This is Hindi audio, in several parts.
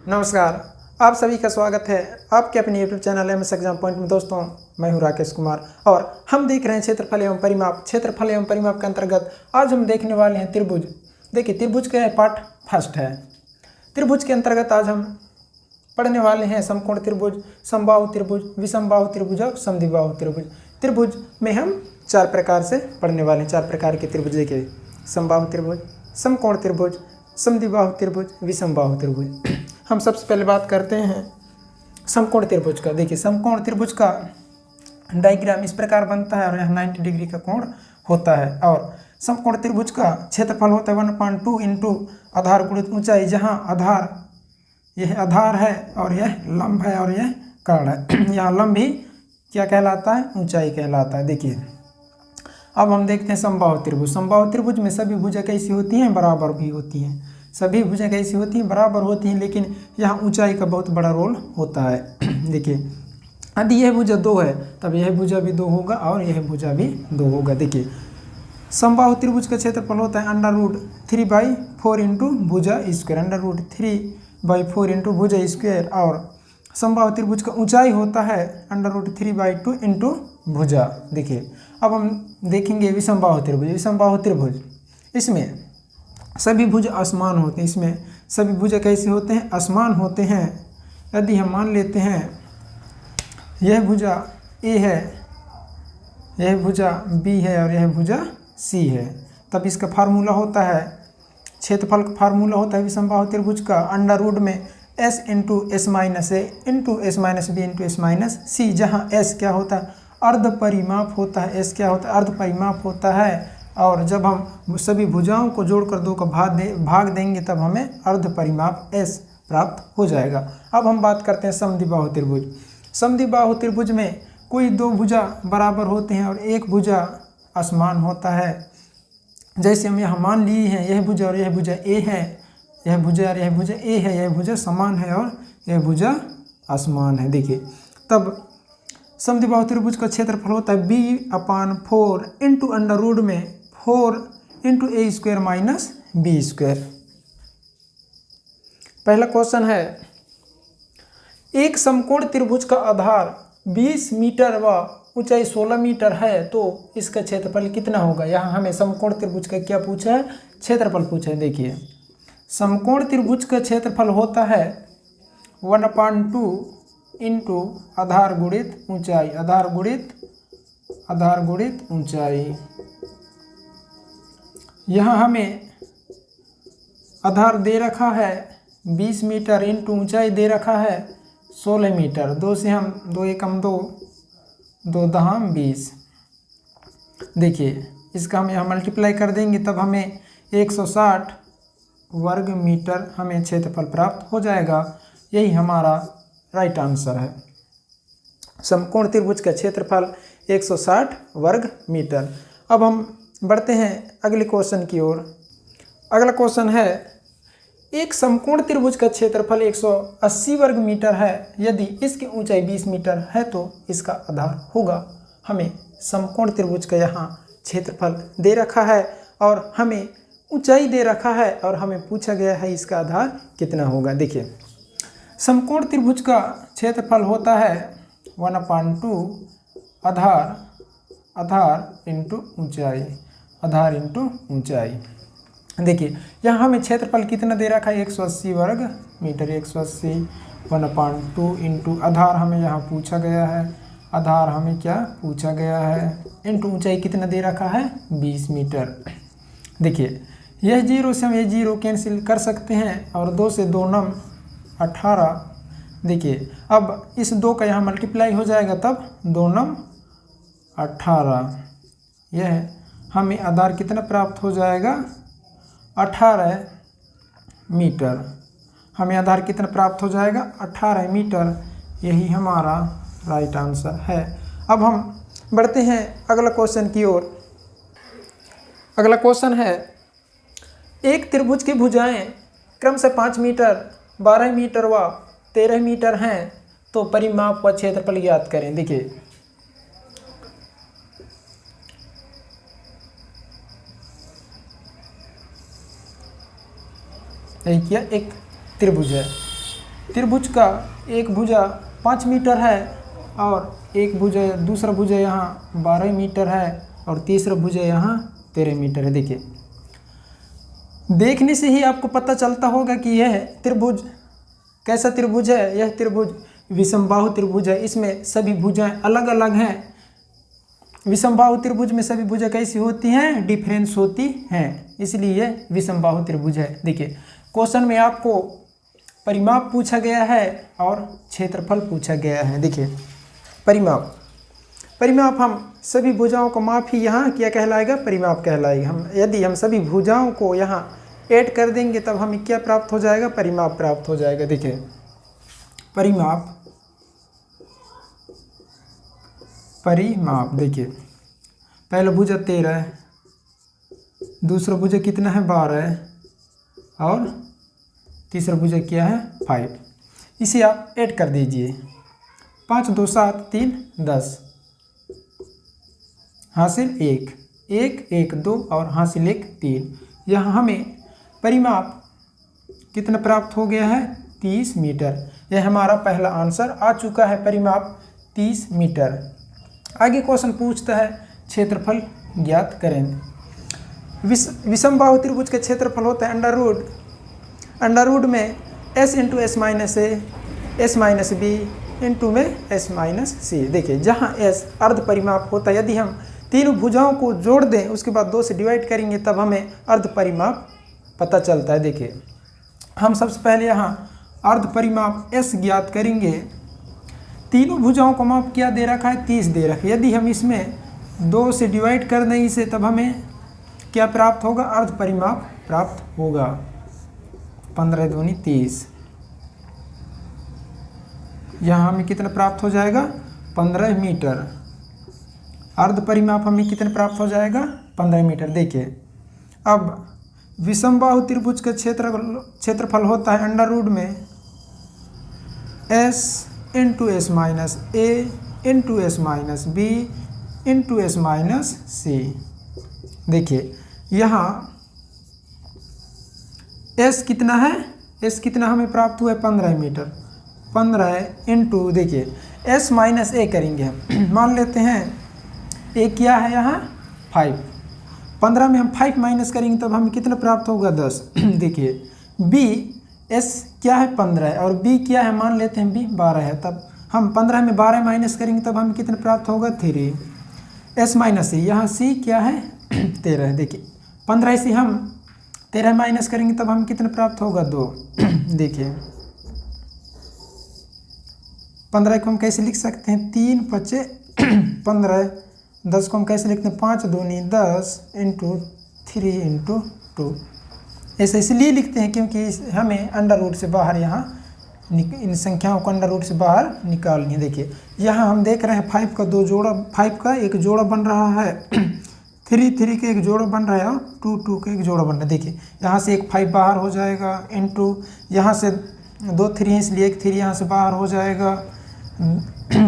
नमस्कार, आप सभी का स्वागत है आपके अपने YouTube channel MS exam point में। दोस्तों, मैं हूं राकेश कुमार और हम देख रहे हैं क्षेत्रफल एवं परिमाप। क्षेत्रफल एवं परिमाप के अंतर्गत आज हम देखने वाले हैं त्रिभुज। देखिए, त्रिभुज का पार्ट फर्स्ट है। त्रिभुज के अंतर्गत आज हम पढ़ने वाले हैं समकोण त्रिभुज, समबाहु त्रिभुज, विषमबाहु त्रिभुज और समद्विबाहु त्रिभुज। त्रिभुज में हम 4 प्रकार से पढ़ने वाले हैं। 4 प्रकार के त्रिभुज देखिए, समबाहु त्रिभुज, समकोण त्रिभुज, समद्विबाहु त्रिभुज, विषमबाहु त्रिभुज। हम सबसे पहले बात करते हैं समकोण त्रिभुज का। देखिए, समकोण त्रिभुज का डायग्राम इस प्रकार बनता है और यह 90 डिग्री का कोण होता है। और समकोण त्रिभुज का क्षेत्रफल होता है 1/2 इंटू आधार गुणित ऊंचाई, जहां आधार यह आधार है और यह लंब है और यह कर्ण है। यहाँ लंब भी क्या कहलाता है? ऊंचाई कहलाता है। देखिए, अब हम देखते हैं समबाहु त्रिभुज। समबाहु त्रिभुज में सभी भुजा कैसी होती हैं? बराबर भी होती हैं। सभी भुजा कैसी होती हैं? बराबर होती हैं, लेकिन यहाँ ऊंचाई का बहुत बड़ा रोल होता है। देखिए, यदि यह भुजा 2 है तब यह भुजा भी 2 होगा और यह भुजा भी 2 होगा। देखिए, समबाहु त्रिभुज का क्षेत्रफल होता है √3/4 इंटू भुजा स्क्वायर, √3/4 इंटू भुजा स्क्वायर। और समबाहु त्रिभुज का ऊंचाई होता है √3/2 इंटू भुजा। देखिए, अब हम देखेंगे विषमबाहु त्रिभुज। विषमबाहु त्रिभुज, इसमें सभी भुजा असमान होते हैं। इसमें सभी भुजा कैसे होते हैं? असमान होते हैं। यदि हम मान लेते हैं यह भुजा ए है, यह भुजा बी है और यह भुजा सी है, तब इसका फार्मूला होता है, क्षेत्रफल का फार्मूला होता है विषमबाहु त्रिभुज का √ में s into S minus A into S minus B into S minus C, जहाँ s क्या होता है? अर्ध परिमाप होता है। s क्या होता है? अर्ध परिमाप होता है। और जब हम सभी भुजाओं को जोड़कर 2 का भाग देंगे तब हमें अर्ध परिमाप s प्राप्त हो जाएगा। अब हम बात करते हैं समद्विबाहु त्रिभुज। समद्विबाहु त्रिभुज में कोई 2 भुजा बराबर होते हैं और एक भुजा असमान होता है। जैसे हम यहाँ मान लिए हैं यह भुजा और यह भुजा ए है, यह भुजा और यह भुजा ए है, यह भुजा समान है और यह भुजा असमान है। देखिए, तब समद्विबाहु त्रिभुज का क्षेत्रफल होता है b/4 इंटू √ में 4 इंटू ए स्क्वायर माइनस बी स्क्वायर। पहला क्वेश्चन है, एक समकोण त्रिभुज का आधार 20 मीटर व ऊंचाई 16 मीटर है तो इसका क्षेत्रफल कितना होगा? यहाँ हमें समकोण त्रिभुज का क्या पूछा है? क्षेत्रफल पूछा है। देखिए, समकोण त्रिभुज का क्षेत्रफल होता है 1/2 इंटू आधार गुणित ऊंचाई, आधार गुणित ऊंचाई। यहाँ हमें आधार दे रखा है 20 मीटर इंटू ऊंचाई दे रखा है 16 मीटर। 2 से हम 2 एकम 2, 2 दहाम 20। देखिए, इसका हम यहाँ मल्टीप्लाई कर देंगे तब हमें 160 वर्ग मीटर हमें क्षेत्रफल प्राप्त हो जाएगा। यही हमारा राइट आंसर है। समकोण त्रिभुज का क्षेत्रफल 160 वर्ग मीटर। अब हम बढ़ते हैं अगले क्वेश्चन की ओर। अगला क्वेश्चन है, एक समकोण त्रिभुज का क्षेत्रफल 180 वर्ग मीटर है। यदि इसकी ऊंचाई 20 मीटर है तो इसका आधार होगा। हमें समकोण त्रिभुज का यहाँ क्षेत्रफल दे रखा है और हमें ऊंचाई दे रखा है और हमें पूछा गया है इसका आधार कितना होगा। देखिए, समकोण त्रिभुज का क्षेत्रफल होता है 1/2 आधार इंटू ऊंचाई, आधार इंटू ऊंचाई। देखिए, यहाँ हमें क्षेत्रफल कितना दे रखा है? 180 वर्ग मीटर। 180 1/2 इंटू आधार हमें यहाँ पूछा गया है, आधार हमें क्या पूछा गया है, इंटू ऊंचाई कितना दे रखा है? 20 मीटर। देखिए, यह 0 से हम ये 0 कैंसिल कर सकते हैं और 2 से 2 9 18। देखिए, अब इस 2 का यहाँ मल्टीप्लाई हो जाएगा तब 2 9 18। यह हमें आधार कितना प्राप्त हो जाएगा? 18 मीटर। हमें आधार कितना प्राप्त हो जाएगा? 18 मीटर। यही हमारा राइट आंसर है। अब हम बढ़ते हैं अगला क्वेश्चन की ओर। अगला क्वेश्चन है, एक त्रिभुज की भुजाएं क्रमशः 5 मीटर, 12 मीटर व 13 मीटर हैं तो परिमाप व क्षेत्रफल ज्ञात करें। देखिए, यही किया, एक त्रिभुज है त्रिभुज का एक भुजा 5 मीटर है और एक भुजा दूसरा भुजा यहाँ 12 मीटर है और तीसरा भुजा यहाँ 13 मीटर है। देखिए देखने से ही आपको पता चलता होगा कि यह त्रिभुज कैसा त्रिभुज है। यह त्रिभुज विषमबाहु त्रिभुज है। इसमें सभी भुजाएं अलग अलग हैं। विषमबाहु त्रिभुज में सभी भुजाएं कैसी होती हैं? डिफरेंस होती हैं, इसलिए यह विषमबाहु त्रिभुज है। देखिए क्वेश्चन में आपको परिमाप पूछा गया है और क्षेत्रफल पूछा गया है। देखिए परिमाप हम सभी भुजाओं का माप ही यहाँ क्या कहलाएगा? परिमाप कहलाएगा। यदि हम सभी भुजाओं को यहाँ ऐड कर देंगे तब हमें क्या प्राप्त हो जाएगा? परिमाप प्राप्त हो जाएगा। देखिए परिमाप देखिए पहला भुजा 13 है, दूसरा भुजा कितना है? 12 है और तीसरा भुजा क्या है? 5। इसे आप ऐड कर दीजिए। 5 2 7 3 10, हासिल 1 1 1 2 और हासिल 1 3। यहाँ हमें परिमाप कितना प्राप्त हो गया है? 30 मीटर। यह हमारा पहला आंसर आ चुका है, परिमाप 30 मीटर। आगे क्वेश्चन पूछता है क्षेत्रफल ज्ञात करें। विषमबाहु त्रिभुज का क्षेत्रफल होता है अंडर रूट में s into S minus A S minus B into में s माइनस सी। देखिए जहाँ s अर्ध परिमाप होता है, यदि हम तीनों भुजाओं को जोड़ दें उसके बाद 2 से डिवाइड करेंगे तब हमें अर्ध परिमाप पता चलता है। देखिए हम सबसे पहले यहाँ अर्ध परिमाप s ज्ञात करेंगे। तीनों भुजाओं का माप क्या दे रखा है? 30 दे रखा है। यदि हम इसमें 2 से डिवाइड कर दें इसे तब हमें क्या प्राप्त होगा? अर्ध परिमाप प्राप्त होगा। 15 दूनी 30। यहाँ हमें कितना प्राप्त हो जाएगा? 15 मीटर। अर्ध परिमाप हमें कितना प्राप्त हो जाएगा? 15 मीटर। देखिए अब विषमबाहु त्रिभुज का क्षेत्रफल होता है अंडर रूट में s into S minus A into S minus B into S minus C. देखिए यहाँ s कितना है? s कितना हमें प्राप्त हुआ है? 15 मीटर। 15 इंटू देखिए s माइनस ए करेंगे हम। मान लेते हैं a क्या है यहाँ? 5। 15 में हम 5 माइनस करेंगे तब हमें कितना प्राप्त होगा? 10। देखिए b s क्या है? 15 है और b क्या है? मान लेते हैं b 12 है। तब हम 15 में 12 माइनस करेंगे तब हमें कितना प्राप्त होगा? 3। s माइनस c, यहाँ c क्या है? 13 है। देखिए 15 से हम 13 माइनस करेंगे तब हमें कितना प्राप्त होगा? 2। देखिए 15 को हम कैसे लिख सकते हैं? 3 5 15। 10 को हम कैसे लिखते हैं? 5 दूनी 10 इंटू 3 इंटू 2। ऐसे इसलिए लिखते हैं क्योंकि हमें अंडर रूट से बाहर यहाँ इन संख्याओं को अंडर रूट से बाहर निकालनी है। देखिए यहाँ हम देख रहे हैं 5 का एक जोड़ा बन रहा है, 3 3 का एक जोड़ा बन रहा है और 2 2 का एक जोड़ा बन रहा है। देखिए यहाँ से एक 5 बाहर हो जाएगा इंटू यहाँ से 2 3 है इसलिए एक 3 यहाँ से बाहर हो जाएगा।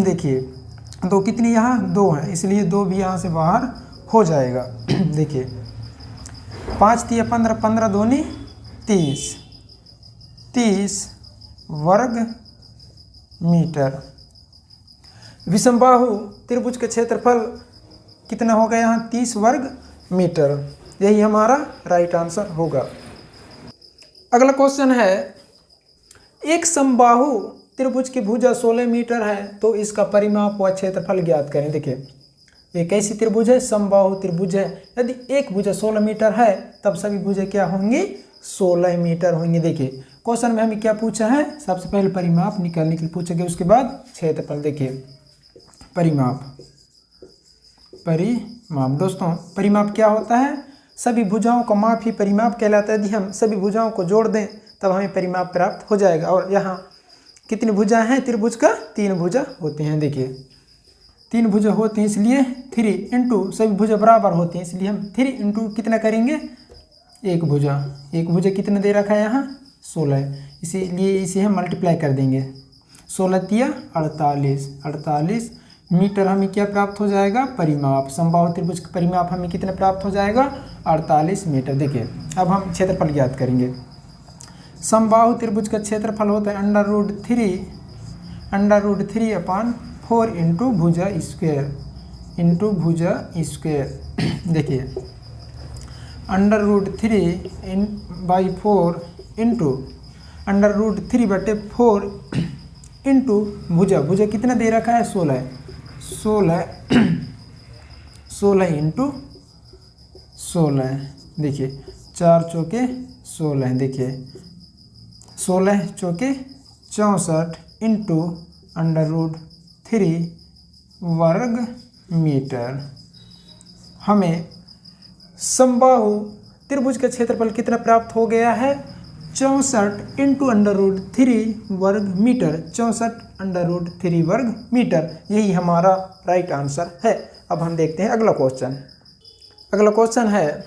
देखिए 2 कितनी यहाँ? 2 है इसलिए 2 भी यहाँ से बाहर हो जाएगा। देखिए 5 3 15 15 दूनी 30 वर्ग मीटर। विषमबाहु त्रिभुज का क्षेत्रफल कितना होगा? यहाँ 30 वर्ग मीटर। यही हमारा राइट आंसर होगा। अगला क्वेश्चन है एक समबाहु त्रिभुज की भुजा 16 मीटर है तो इसका परिमाप व क्षेत्रफल ज्ञात करें। देखिए एक ऐसी त्रिभुज है, समबाहु त्रिभुज है। यदि एक भुजा 16 मीटर है तब सभी भुजा क्या होंगी? 16 मीटर होंगे। देखिए क्वेश्चन में हमें क्या पूछा है? सबसे पहले परिमाप निकालने के लिए पूछा गया, उसके बाद क्षेत्रफल। देखिए परिमाप दोस्तों परिमाप क्या होता है? सभी भुजाओं का माप ही परिमाप कहलाता है। यदि हम सभी भुजाओं को जोड़ दें तब हमें परिमाप प्राप्त हो जाएगा। और यहाँ कितनी भुजा हैं त्रिभुज का? 3 भुजा होते हैं। देखिए 3 भुजा होते हैं इसलिए 3 इंटू सभी भुजा बराबर होते हैं इसलिए हम 3 इंटू कितना करेंगे? एक भुजा कितना दे रखा है यहाँ? 16, इसीलिए इसे हम मल्टीप्लाई कर देंगे। 16 तिया 48 मीटर हमें क्या प्राप्त हो जाएगा? परिमाप। समबाहु त्रिभुज का परिमाप हमें कितना प्राप्त हो जाएगा? 48 मीटर। देखिए अब हम क्षेत्रफल ज्ञात करेंगे। समबाहु त्रिभुज का क्षेत्रफल होता है √3/4 इंटू भुजा स्क्वायर। देखिए √3/4 इंटू √3/4 इंटू भुजा कितना दे रखा है 16 इंटू 16। देखिए 4 चौके 16। देखिए 16 चौके 64 इंटू √3 वर्ग मीटर। हमें समबाहु त्रिभुज का क्षेत्रफल कितना प्राप्त हो गया है 64 इंटू √3 वर्ग मीटर। 64 √3 वर्ग मीटर, यही हमारा राइट आंसर है। अब हम देखते हैं अगला क्वेश्चन। अगला क्वेश्चन है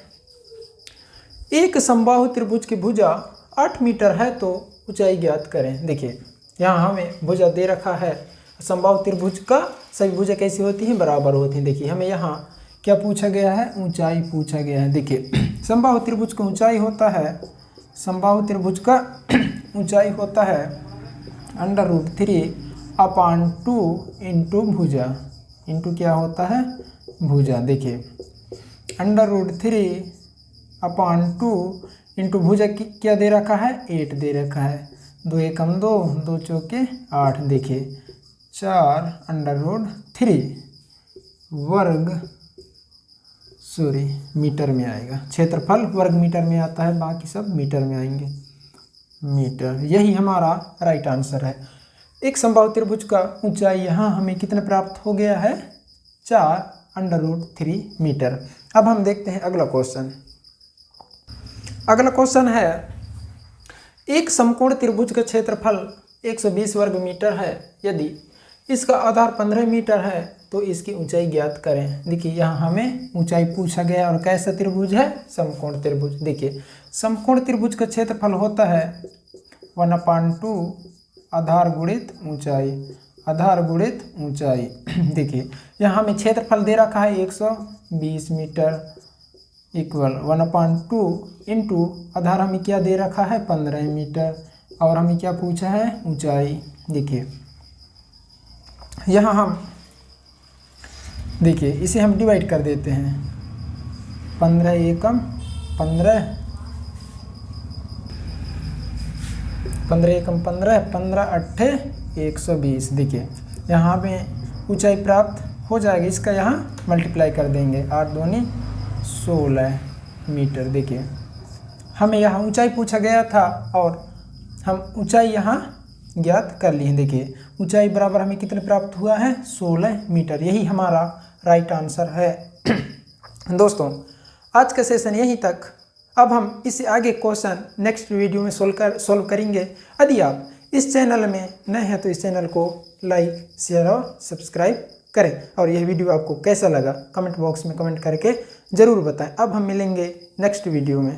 एक समबाहु त्रिभुज की भुजा 8 मीटर है तो ऊंचाई ज्ञात करें। देखिए यहाँ हमें भुजा दे रखा है। समबाहु त्रिभुज का सभी भुजा कैसी होती हैं, बराबर होती हैं। देखिए हमें यहाँ क्या पूछा गया है, ऊंचाई पूछा गया है। देखिए समबाहु त्रिभुज का ऊंचाई होता है, समबाहु त्रिभुज का ऊंचाई होता है √3/2 इंटू भुजा, इंटू क्या होता है भुजा। देखिए √3/2 इंटू भुजा की क्या दे रखा है 8 दे रखा है। 2 एकम 2, 2 चौके 8। देखिए 4√3 वर्ग मीटर में आएगा। क्षेत्रफल वर्ग मीटर में आता है, बाकी सब मीटर में आएंगे। मीटर, यही हमारा राइट आंसर है। एक समबाहु त्रिभुज का ऊंचाई यहाँ हमें कितना प्राप्त हो गया है 4√3 मीटर। अब हम देखते हैं अगला क्वेश्चन। अगला क्वेश्चन है एक समकोण त्रिभुज का क्षेत्रफल 120 वर्ग मीटर है। यदि इसका आधार 15 मीटर है तो इसकी ऊंचाई ज्ञात करें। देखिए यहाँ हमें ऊंचाई पूछा गया और कैसा त्रिभुज है समकोण त्रिभुज। देखिए समकोण त्रिभुज का क्षेत्रफल होता है 1/2 आधार गुणित ऊंचाई। देखिए यहाँ हमें क्षेत्रफल दे रखा है 120 मीटर इक्वल 1/2 इंटू आधार हमें क्या दे रखा है 15 मीटर और हमें क्या पूछा है ऊंचाई। देखिए यहाँ हम देखिए इसे हम डिवाइड कर देते हैं 15 एकम 15 15 अट्ठे 120। देखिए यहाँ पे ऊंचाई प्राप्त हो जाएगी, इसका यहाँ मल्टीप्लाई कर देंगे 8 दूनी 16 मीटर। देखिए हमें यहाँ ऊंचाई पूछा गया था और हम ऊंचाई यहाँ ज्ञात कर ली है। देखिए ऊंचाई बराबर हमें कितने प्राप्त हुआ है 16 मीटर, यही हमारा राइट आंसर है। दोस्तों आज का सेशन यहीं तक। अब हम इससे आगे क्वेश्चन नेक्स्ट वीडियो में सोल्व करेंगे। यदि आप इस चैनल में नए हैं तो इस चैनल को लाइक शेयर और सब्सक्राइब करें और यह वीडियो आपको कैसा लगा कमेंट बॉक्स में कमेंट करके ज़रूर बताएं। अब हम मिलेंगे नेक्स्ट वीडियो में।